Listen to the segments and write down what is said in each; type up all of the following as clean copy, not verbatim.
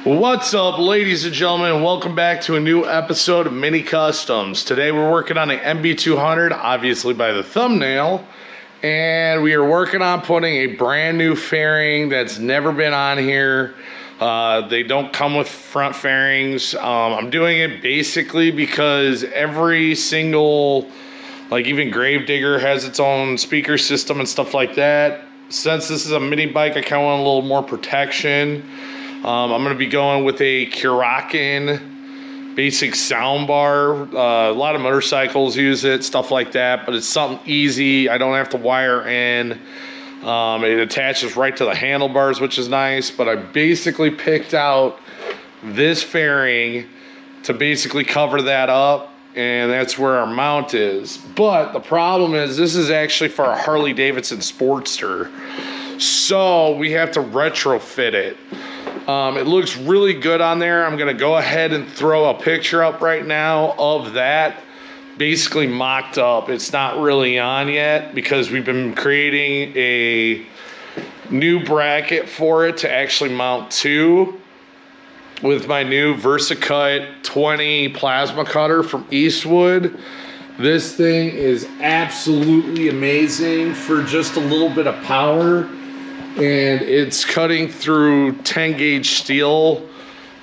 What's up, ladies and gentlemen, and welcome back to a new episode of Mini Customs. Today we're working on an MB200, obviously by the thumbnail, and we are working on putting a brand new fairing that's never been on here. They don't come with front fairings. I'm doing it basically because every single, like even Gravedigger has its own speaker system and stuff like that. Since this is a mini bike, I kind of want a little more protection. I'm going to be going with a Kurakin basic sound bar. A lot of motorcycles use it, stuff like that, but it's something easy. I don't have to wire in. It attaches right to the handlebars, which is nice, but I basically picked out this fairing to basically cover that up, and that's where our mount is. But the problem is this is actually for a Harley Davidson Sportster, so we have to retrofit it. It looks really good on there. I'm going to go ahead and throw a picture up right now of that, basically mocked up. It's not really on yet because we've been creating a new bracket for it to actually mount to with my new VersaCut 20 plasma cutter from Eastwood. This thing is absolutely amazing for just a little bit of power. And it's cutting through 10 gauge steel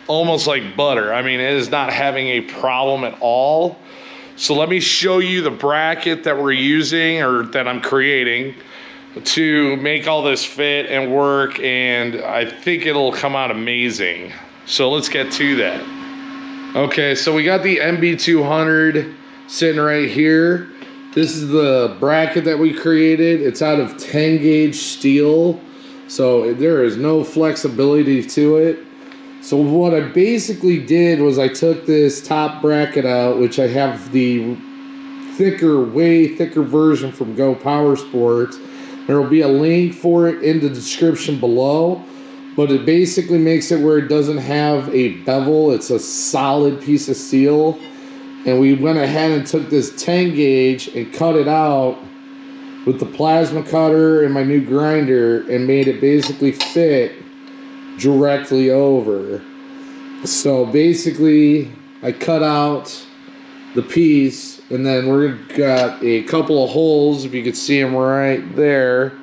almost like butter. I mean, it is not having a problem at all. So let me show you the bracket that we're using, or that I'm creating, to make all this fit and work, and I think it'll come out amazing. So let's get to that. Okay, so we got the MB200 sitting right here. This is the bracket that we created. It's out of 10 gauge steel. So there is no flexibility to it. So what I basically did was I took this top bracket out, which I have the thicker, way thicker version from Go Power Sports. There will be a link for it in the description below. But it basically makes it where it doesn't have a bevel. It's a solid piece of steel. And we went ahead and took this 10 gauge and cut it out with the plasma cutter and my new grinder and made it basically fit directly over. So basically I cut out the piece, and then we're got a couple of holes, if you can see them right there,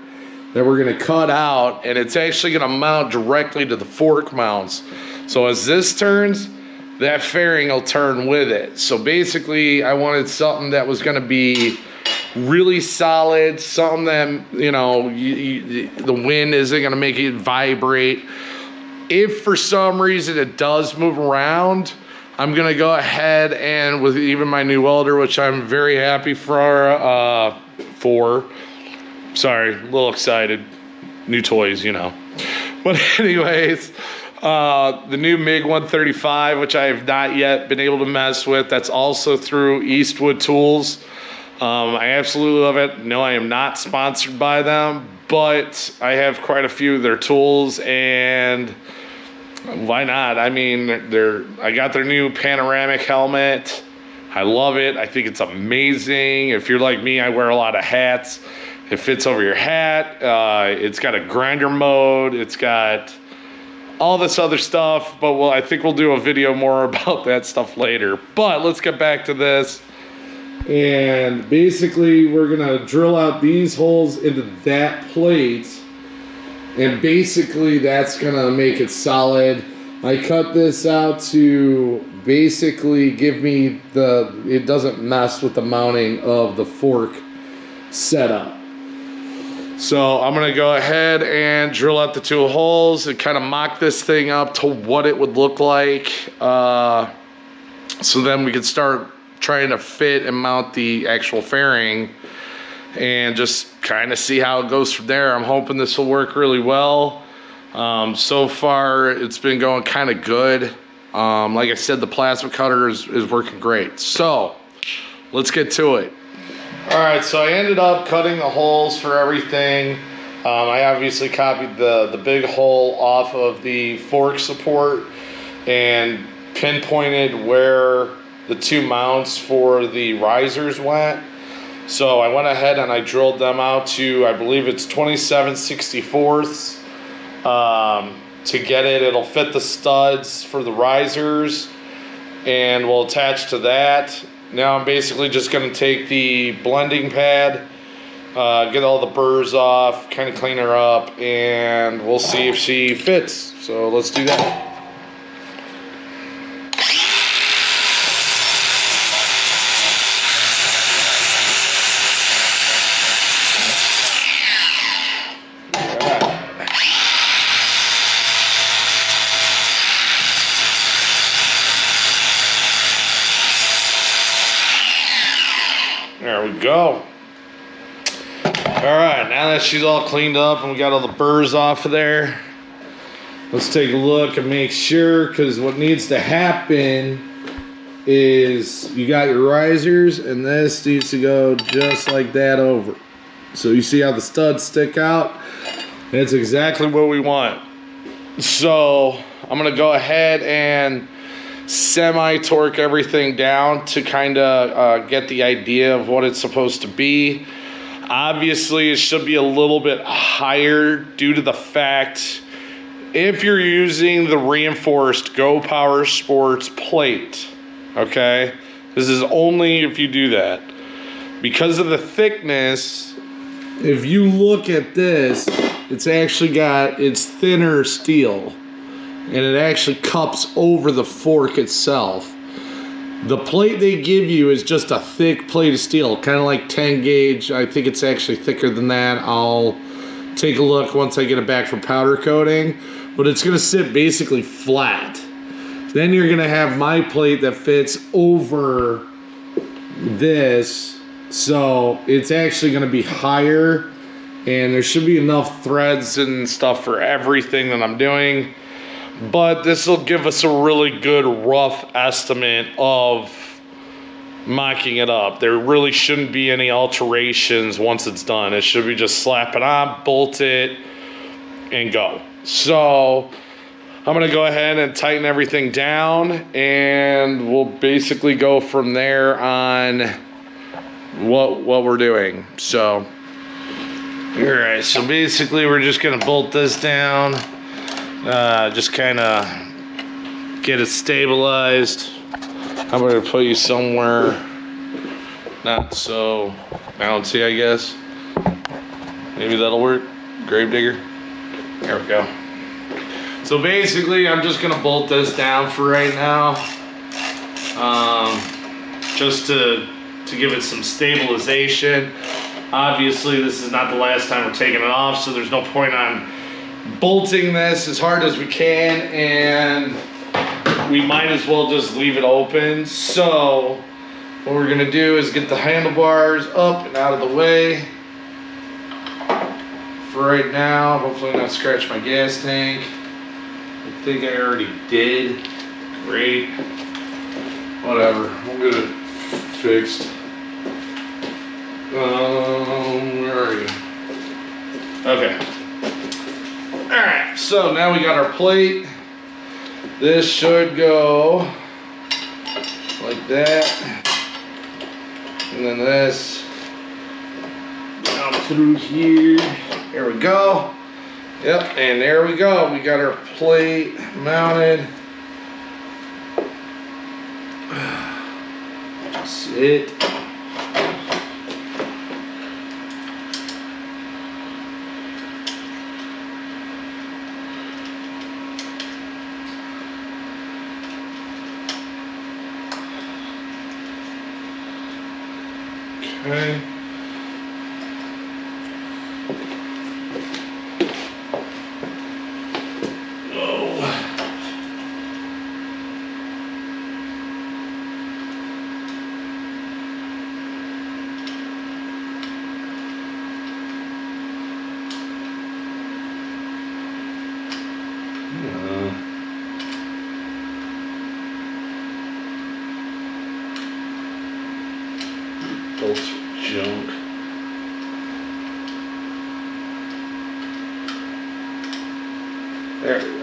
that we're gonna cut out, and it's actually gonna mount directly to the fork mounts. So as this turns, that fairing will turn with it. So basically I wanted something that was gonna be really solid, something that, you know, the wind isn't going to make it vibrate. If for some reason it does move around, I'm going to go ahead and, with even my new welder, which I'm very happy for, sorry, a little excited, new toys, you know. But anyways, the new MiG 135, which I have not yet been able to mess with, that's also through Eastwood Tools. I absolutely love it. No, I am not sponsored by them, but I have quite a few of their tools, and why not? I mean, I got their new panoramic helmet. I love it. I think it's amazing. If you're like me, I wear a lot of hats. It fits over your hat. It's got a grinder mode. It's got all this other stuff, but I think we'll do a video more about that stuff later. But let's get back to this. And basically we're gonna drill out these holes into that plate, and basically that's gonna make it solid. I cut this out to basically give me it doesn't mess with the mounting of the fork setup. So I'm gonna go ahead and drill out the two holes and kind of mock this thing up to what it would look like, so then we can start trying to fit and mount the actual fairing and just kind of see how it goes from there. I'm hoping this will work really well. So far it's been going kind of good. Like I said, the plasma cutter is working great. So let's get to it. All right, so I ended up cutting the holes for everything. I obviously copied the big hole off of the fork support and pinpointed where the two mounts for the risers went. So I went ahead and I drilled them out to, I believe it's 27/64 to get it. It'll fit the studs for the risers, and we'll attach to that. Now I'm basically just going to take the blending pad, get all the burrs off, kind of clean her up, and we'll see if she fits. So let's do that. There we go. Alright, now that she's all cleaned up and we got all the burrs off of there, let's take a look and make sure, because what needs to happen is you got your risers and this needs to go just like that over. So you see how the studs stick out? That's exactly what we want. So I'm going to go ahead and semi-torque everything down to kind of get the idea of what it's supposed to be. Obviously, it should be a little bit higher due to the fact if you're using the reinforced Go Power Sports plate, okay? This is only if you do that. Because of the thickness, if you look at this, it's thinner steel. And it actually cups over the fork itself. The plate they give you is just a thick plate of steel, kind of like 10 gauge. I think it's actually thicker than that. I'll take a look once I get it back from powder coating. But it's going to sit basically flat. Then you're going to have my plate that fits over this. So it's actually going to be higher. And there should be enough threads and stuff for everything that I'm doing. But this will give us a really good rough estimate of mocking it up. There really shouldn't be any alterations once it's done. It should be just slap it on, bolt it, and go. So I'm going to go ahead and tighten everything down, and we'll basically go from there on what we're doing. So, all right, so basically we're just going to bolt this down. Just kind of get it stabilized. I'm going to put you somewhere not so bouncy, I guess. Maybe that'll work. Gravedigger. There we go. So basically, I'm just going to bolt this down for right now. Just to give it some stabilization. Obviously, this is not the last time we're taking it off, so there's no point on bolting this as hard as we can, and we might as well just leave it open. So what we're gonna do is get the handlebars up and out of the way for right now. Hopefully not scratch my gas tank. I think I already did. Great. Whatever, we'll get it fixed. Where are you? Okay. Alright, so now we got our plate. This should go like that. And then this down through here. There we go. Yep, and there we go. We got our plate mounted. That's it. Okay. Bolt junk. There we go.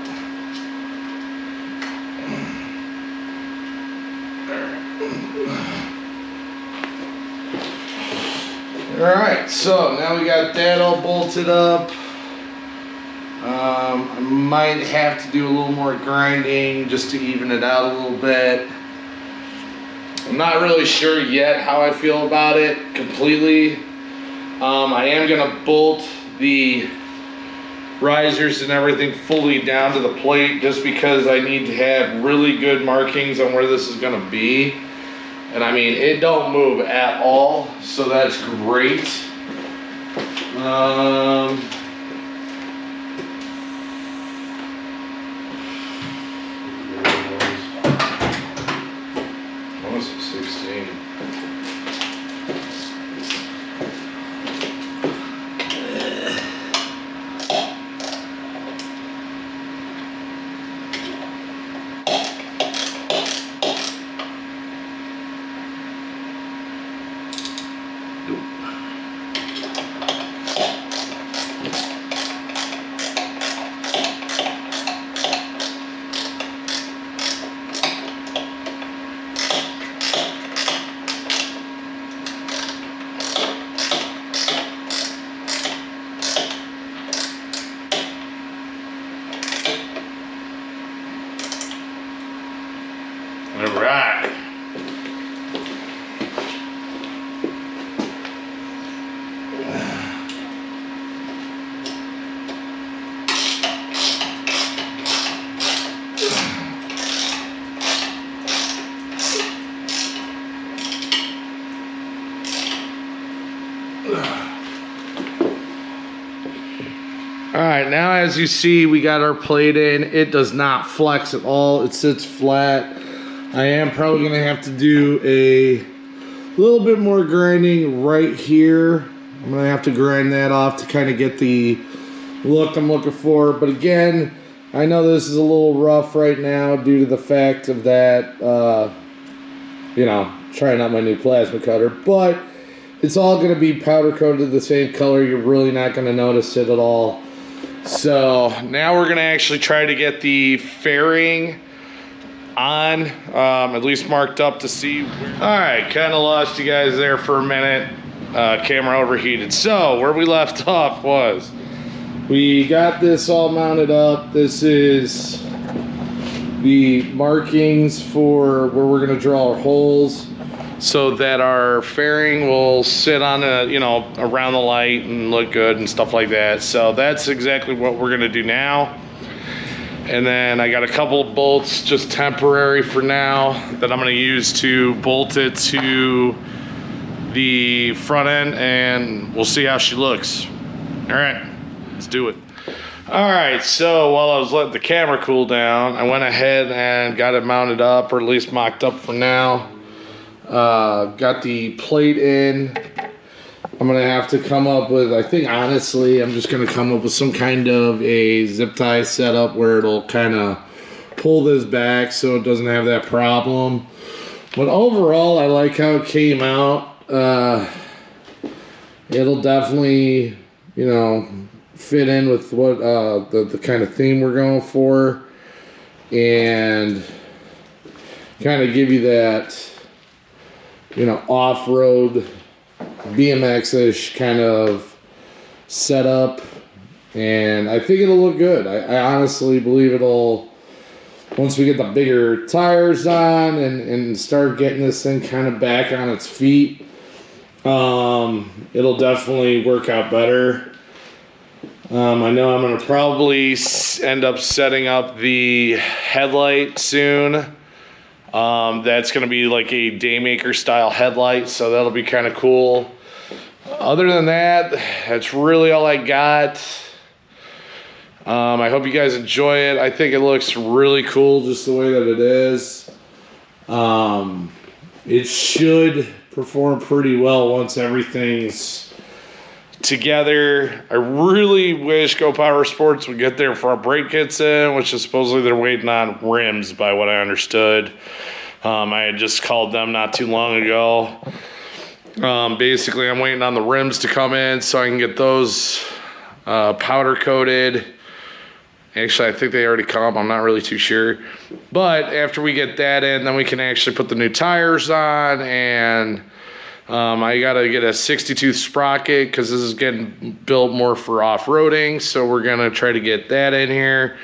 Alright, so now we got that all bolted up. I might have to do a little more grinding just to even it out a little bit. I'm not really sure yet how I feel about it completely. I am gonna bolt the risers and everything fully down to the plate just because I need to have really good markings on where this is gonna be. And I mean, it don't move at all, so that's great. What was it, 16? All right. All right, now as you see, we got our plate in. It does not flex at all. It sits flat. I am probably gonna have to do a little bit more grinding right here. I'm gonna have to grind that off to kind of get the look I'm looking for. But again, I know this is a little rough right now due to the fact of that, you know, trying out my new plasma cutter, but it's all gonna be powder coated the same color. You're really not gonna notice it at all. So now we're gonna actually try to get the fairing on, at least marked up to see. All right, kind of lost you guys there for a minute. Camera overheated. So where we left off was we got this all mounted up. This is the markings for where we're gonna draw our holes so that our fairing will sit on a, you know, around the light and look good and stuff like that. So that's exactly what we're gonna do now. And then I got a couple of bolts, just temporary for now, that I'm gonna use to bolt it to the front end, and we'll see how she looks. All right, let's do it. All right, so while I was letting the camera cool down, I went ahead and got it mounted up, or at least mocked up for now. Got the plate in. I'm gonna have to come up with, I think honestly, I'm just gonna come up with some kind of a zip tie setup where it'll kind of pull this back so it doesn't have that problem. But overall, I like how it came out. It'll definitely, you know, fit in with what the kind of theme we're going for, and kind of give you that, you know, off-road BMX-ish kind of setup, and I think it'll look good. I honestly believe it'll, once we get the bigger tires on and start getting this thing kind of back on its feet, it'll definitely work out better. I know I'm going to probably end up setting up the headlight soon. That's going to be like a Daymaker style headlight, so that'll be kind of cool. Other than that, that's really all I got. I hope you guys enjoy it. I think it looks really cool just the way that it is. It should perform pretty well once everything's together. I really wish Go Power Sports would get their front brake kits in, which is supposedly they're waiting on rims by what I understood. I had just called them not too long ago. Basically, I'm waiting on the rims to come in so I can get those powder coated. Actually, I think they already come. I'm not really too sure. But after we get that in, then we can actually put the new tires on and I gotta get a 60-tooth sprocket because this is getting built more for off-roading, so we're gonna try to get that in here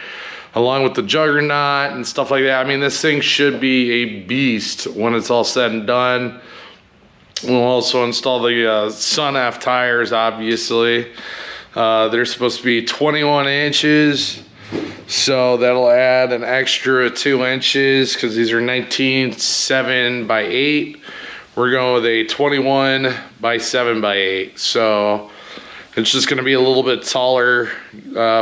along with the juggernaut and stuff like that. I mean, this thing should be a beast when it's all said and done. We'll also install the Sun F tires, obviously. They're supposed to be 21 inches, so that'll add an extra 2 inches because these are 19.7 by 8. We're going with a 21 by 7 by 8. So it's just going to be a little bit taller,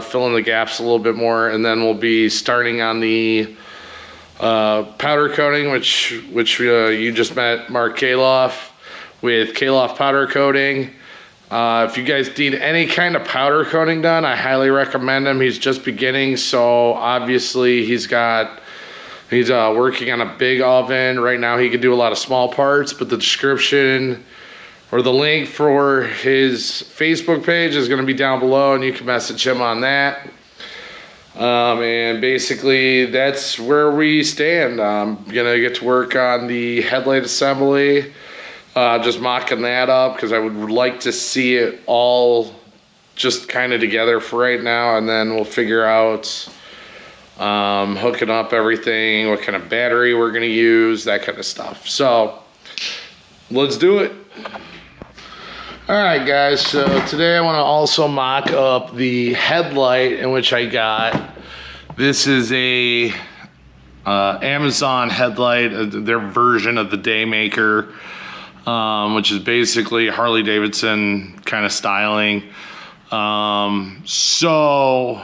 filling the gaps a little bit more, and then we'll be starting on the powder coating, which you just met Mark Kaloff with Kaloff powder coating. If you guys need any kind of powder coating done, I highly recommend him. He's just beginning, so obviously he's working on a big oven. Right now he can do a lot of small parts, but the description or the link for his Facebook page is going to be down below, and you can message him on that. And basically that's where we stand. I'm going to get to work on the headlight assembly, just mocking that up because I would like to see it all just kind of together for right now, and then we'll figure out hooking up everything, what kind of battery we're going to use, that kind of stuff. So let's do it. All right, guys, so today I want to also mock up the headlight in which I got. This is a Amazon headlight, their version of the Daymaker, which is basically Harley Davidson kind of styling. So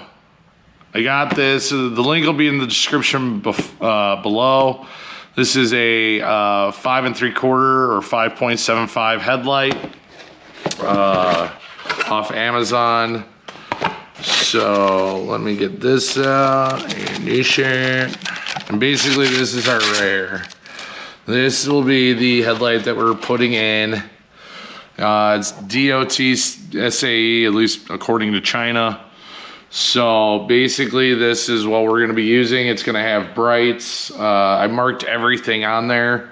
I got this. The link will be in the description below. This is a 5 3/4 or 5.75 headlight off Amazon. So let me get this out. Ignition. And basically this is our rear. This will be the headlight that we're putting in. It's DOT SAE, at least according to China. So basically this is what we're going to be using. It's going to have brights. I marked everything on there,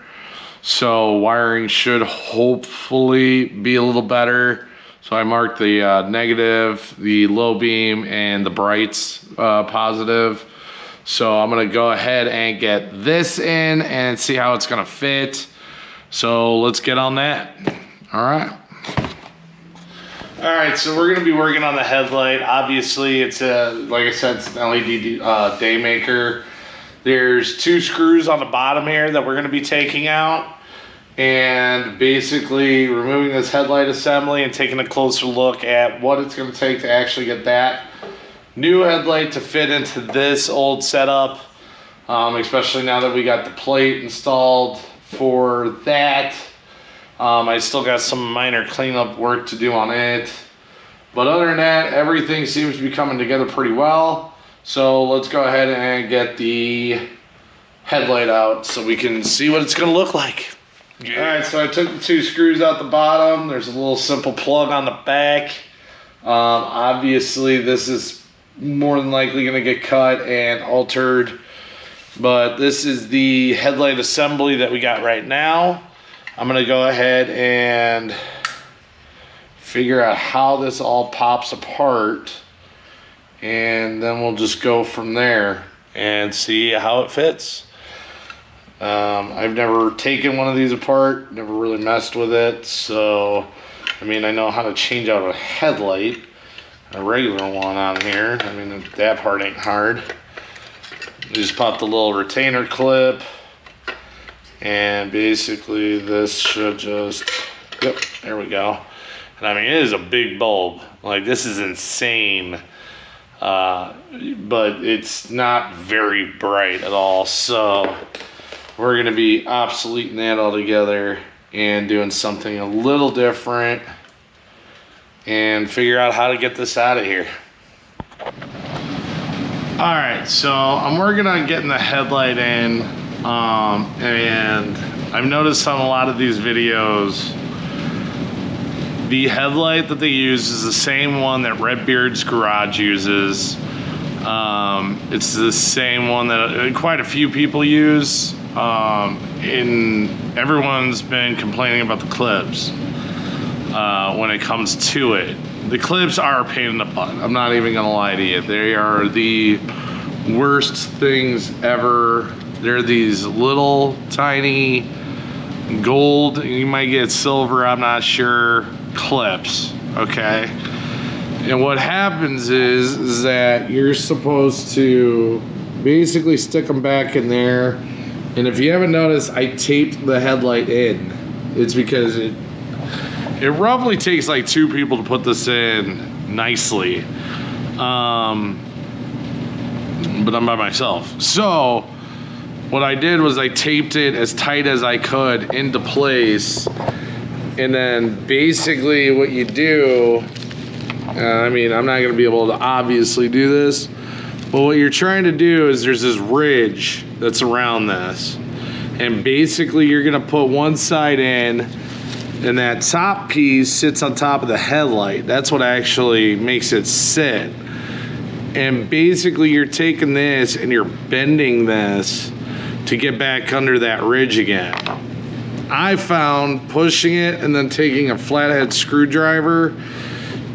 so wiring should hopefully be a little better. So I marked the negative, the low beam, and the brights positive. So I'm going to go ahead and get this in and see how it's going to fit. So let's get on that. All right. All right, so we're going to be working on the headlight. Obviously, it's like I said, it's an LED Daymaker. There's 2 screws on the bottom here that we're going to be taking out, and basically removing this headlight assembly and taking a closer look at what it's going to take to actually get that new headlight to fit into this old setup, especially now that we got the plate installed for that. I still got some minor cleanup work to do on it, but other than that, everything seems to be coming together pretty well. So let's go ahead and get the headlight out so we can see what it's going to look like. Yeah. All right, so I took the 2 screws out the bottom. There's a little simple plug on the back. Obviously this is more than likely going to get cut and altered, but this is the headlight assembly that we got right now. I'm going to go ahead and figure out how this all pops apart, and then we'll just go from there and see how it fits. I've never taken one of these apart, never really messed with it, so I mean, I know how to change out a headlight, a regular one on here. I mean, that part ain't hard. You just pop the little retainer clip, and basically this should just, yep, there we go. And I mean, it is a big bulb. Like, this is insane. But it's not very bright at all. So we're going to be obsoleting that altogether and doing something a little different and figure out how to get this out of here. All right, so I'm working on getting the headlight in. And I've noticed on a lot of these videos, the headlight that they use is the same one that Redbeard's Garage uses. It's the same one that quite a few people use. And everyone's been complaining about the clips when it comes to it. The clips are a pain in the butt. I'm not even gonna lie to you. They are the worst things ever. They're these little tiny gold, you might get silver, I'm not sure, clips, okay? And what happens is that you're supposed to basically stick them back in there. And if you haven't noticed, I taped the headlight in. It's because it roughly takes like 2 people to put this in nicely. But I'm by myself. So what I did was I taped it as tight as I could into place. And then basically what you do, I mean, I'm not gonna be able to obviously do this, but what you're trying to do is there's this ridge that's around this. And basically you're gonna put one side in, and that top piece sits on top of the headlight. That's what actually makes it sit. And basically you're taking this and you're bending this to get back under that ridge again. I found pushing it and then taking a flathead screwdriver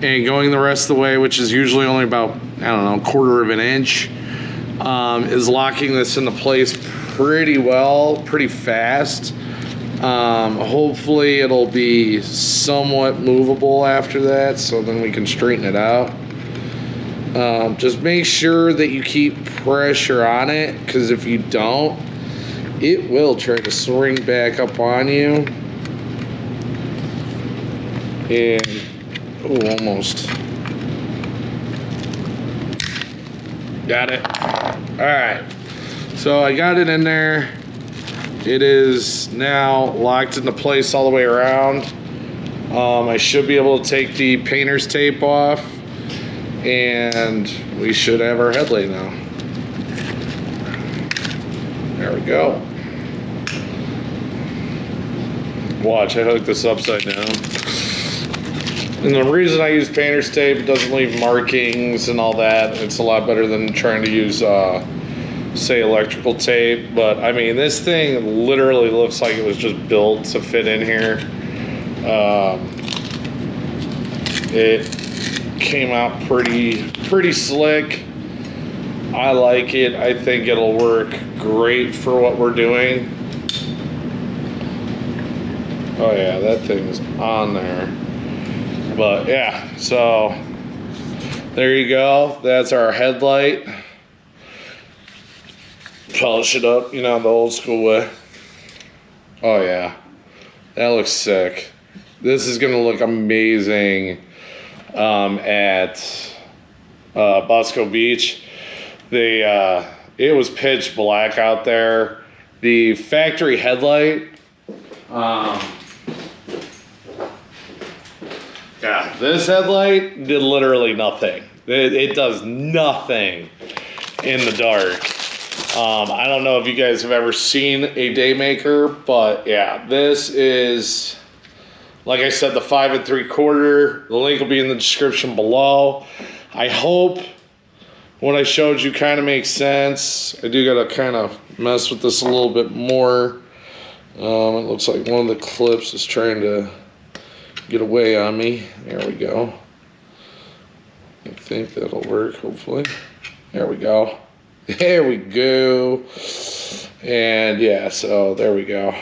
and going the rest of the way, which is usually only about, I don't know, 1/4 of an inch, is locking this into place pretty well, pretty fast. Hopefully it'll be somewhat movable after that, so then we can straighten it out. Just make sure that you keep pressure on it, because if you don't, it will try to swing back up on you. And, oh, almost. Got it. All right. So I got it in there. It is now locked into place all the way around. I should be able to take the painter's tape off, and we should have our headlight now. There we go. Watch, I hooked this upside down. And the reason I use painter's tape, it doesn't leave markings and all that. It's a lot better than trying to use, say, electrical tape. But I mean, this thing literally looks like it was just built to fit in here. It came out pretty slick. I like it. I think it'll work great for what we're doing. Oh yeah, that thing's on there. But yeah, so there you go. That's our headlight. Polish it up, you know, the old school way. Oh yeah, that looks sick. This is gonna look amazing at Bosco Beach. It was pitch black out there. The factory headlight, yeah, this headlight did literally nothing. It does nothing in the dark. I don't know if you guys have ever seen a Daymaker, but yeah, this is, like I said, the 5 3/4. The link will be in the description below. I hope what I showed you kind of makes sense. I do gotta kind of mess with this a little bit more. It looks like one of the clips is trying to get away on me. There we go. I think that'll work, hopefully. There we go. There we go. And yeah, so there we go.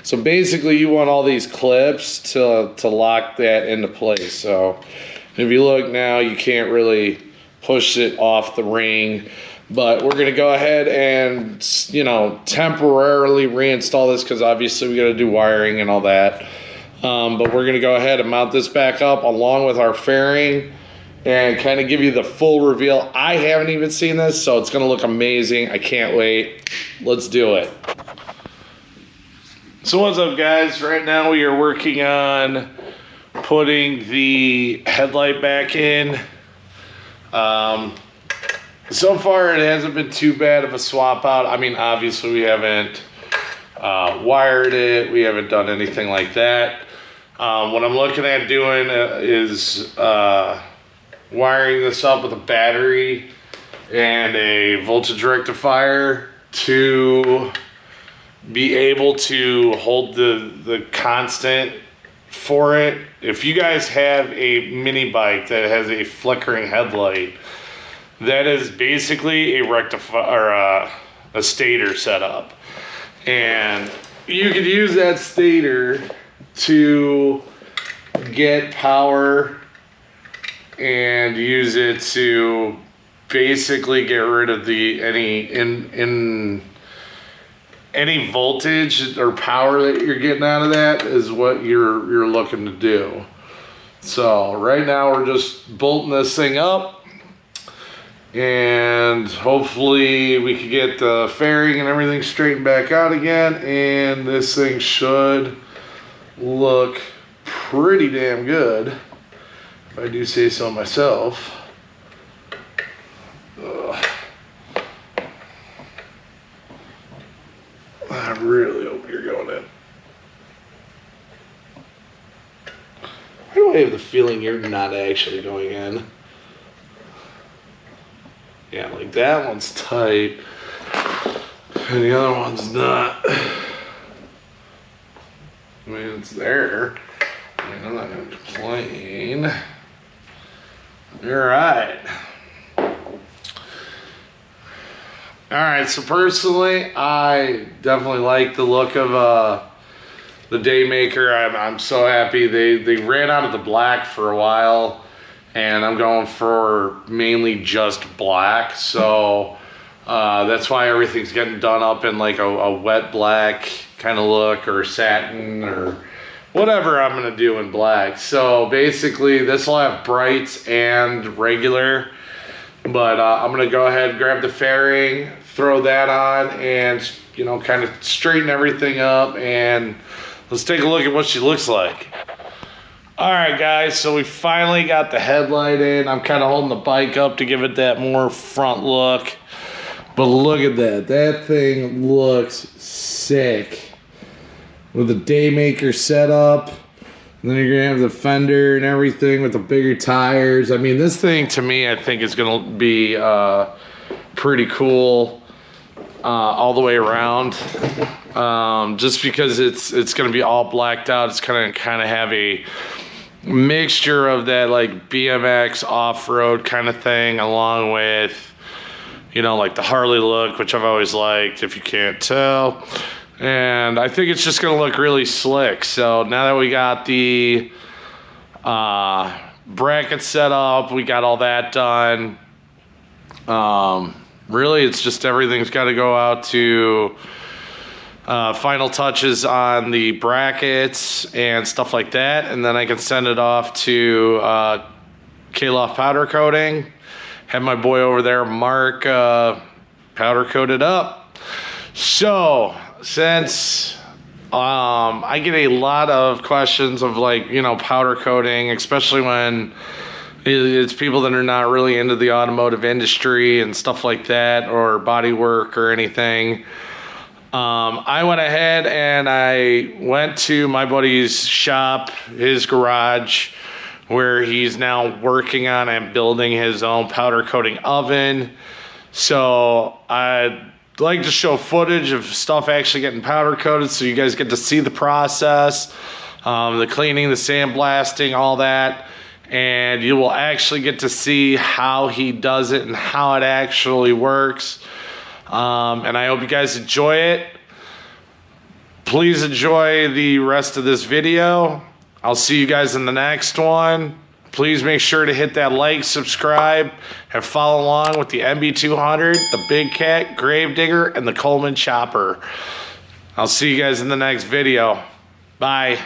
So basically you want all these clips to lock that into place. So if you look now, you can't really push it off the ring, but we're gonna go ahead and, you know, temporarily reinstall this, because obviously we gotta do wiring and all that. But we're gonna go ahead and mount this back up along with our fairing and kind of give you the full reveal. I haven't even seen this, so it's gonna look amazing. I can't wait. Let's do it. So what's up, guys? Right now we are working on putting the headlight back in. So far it hasn't been too bad of a swap out. I mean, obviously we haven't wired it. We haven't done anything like that. What I'm looking at doing is wiring this up with a battery and a voltage rectifier to be able to hold the constant for it. If you guys have a mini bike that has a flickering headlight, that is basically a rectifier or a stator setup, and you could use that stator to get power and use it to basically get rid of any voltage or power that you're getting out of that is what you're looking to do. So right now we're just bolting this thing up, and hopefully we can get the fairing and everything straightened back out again, and this thing should look pretty damn good, if I do say so myself. I really hope you're going in. Why do I have the feeling you're not actually going in? Yeah, like that one's tight, and the other one's not. I mean, it's there. I mean, I'm not gonna complain. All right. All right, so personally, I definitely like the look of the Daymaker. I'm so happy. They ran out of the black for a while, and I'm going for mainly just black. So that's why everything's getting done up in like a wet black kind of look, or satin, or whatever I'm gonna do in black. So basically, this will have brights and regular. But I'm gonna go ahead and grab the fairing, throw that on, and kind of straighten everything up, and let's take a look at what she looks like. All right, guys, so we finally got the headlight in. I'm kind of holding the bike up to give it that more front look, but look at that thing looks sick with the Daymaker setup. And then you're gonna have the fender and everything with the bigger tires. I mean, this thing to me, I think is gonna be pretty cool all the way around. Just because it's gonna be all blacked out. It's gonna kind of have a mixture of that like BMX off-road kind of thing, along with like the Harley look, which I've always liked, if you can't tell. And I think it's just going to look really slick. So now that we got the bracket set up, we got all that done. Really, it's just everything's got to go out to final touches on the brackets and stuff like that. And then I can send it off to K-Loft powder coating. Have my boy over there, Mark, powder coat it up. So since I get a lot of questions of powder coating, especially when it's people that are not really into the automotive industry and stuff like that, or body work or anything, I went ahead and I went to my buddy's shop, his garage, where he's now working on and building his own powder coating oven. So I'd like to show footage of stuff actually getting powder coated, so you guys get to see the process, the cleaning, the sandblasting, all that, and you will actually get to see how he does it and how it actually works. And I hope you guys enjoy it. Please enjoy the rest of this video. I'll see you guys in the next one. Please make sure to hit that like, subscribe, and follow along with the MB200, the Big Cat, Gravedigger, and the Coleman Chopper. I'll see you guys in the next video. Bye.